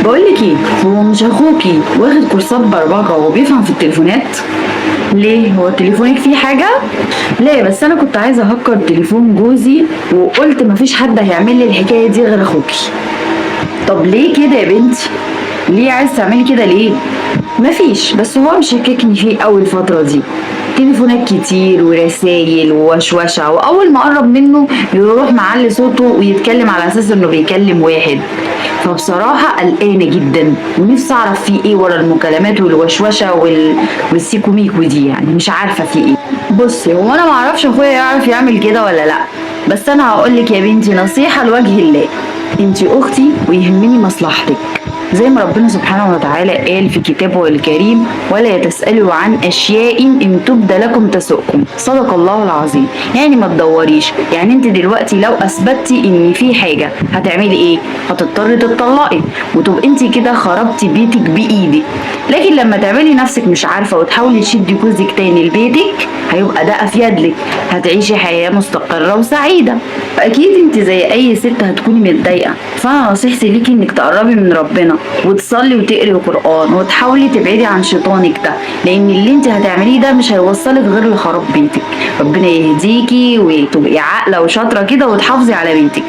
بقولك ايه، هو مش اخوكي واخد كورسات برمجة وبيفهم في التليفونات؟ ليه، هو تليفونك فيه حاجة؟ لا بس انا كنت عايزة اهكر تليفون جوزي وقلت مفيش حد هيعمل لي الحكاية دي غير اخوكي. طب ليه كده يا بنتي؟ ليه عايز تعملي كده ليه؟ مفيش، بس هو مشككني فيه اول فترة دي. تليفونات كتير ورسايل ووشوشة، واول ما قرب منه يروح معلي صوته ويتكلم على اساس انه بيكلم واحد. فبصراحة قلقانة جدا ونفسي اعرف فيه ايه ورا المكالمات والوشوشة والسيكو ميكو دي، يعني مش عارفة فيه ايه. بصي، هو انا معرفش اخويا يعرف يعمل كده ولا لا، بس انا هقولك يا بنتي نصيحة لوجه الله. انتي اختي ويهمني مصلحتك، زي ما ربنا سبحانه وتعالى قال في كتابه الكريم: ولا تسألوا عن أشياء إن تبد لكم تسؤكم. صدق الله العظيم. يعني ما تدوريش، يعني انت دلوقتي لو أثبتي إن في حاجة هتعملي إيه؟ هتضطري تطلقي، وتبقى انت كده خربتي بيتك بإيدك. لكن لما تعملي نفسك مش عارفة وتحاولي تشدي جوزك تاني لبيتك، هيبقى ده أفيد لك، هتعيشي حياة مستقرة وسعيدة. أكيد انت زي أي ست هتكوني متضايقة، فأنا نصيحتي ليكي إنك تقربي من ربنا وتصلي وتقري القرآن وتحاولي تبعدي عن شيطانك ده، لأن اللي انت هتعمليه ده مش هيوصلك غير لخراب بيتك. ربنا يهديكي وتبقي عاقلة وشاطرة كده وتحافظي على بيتك.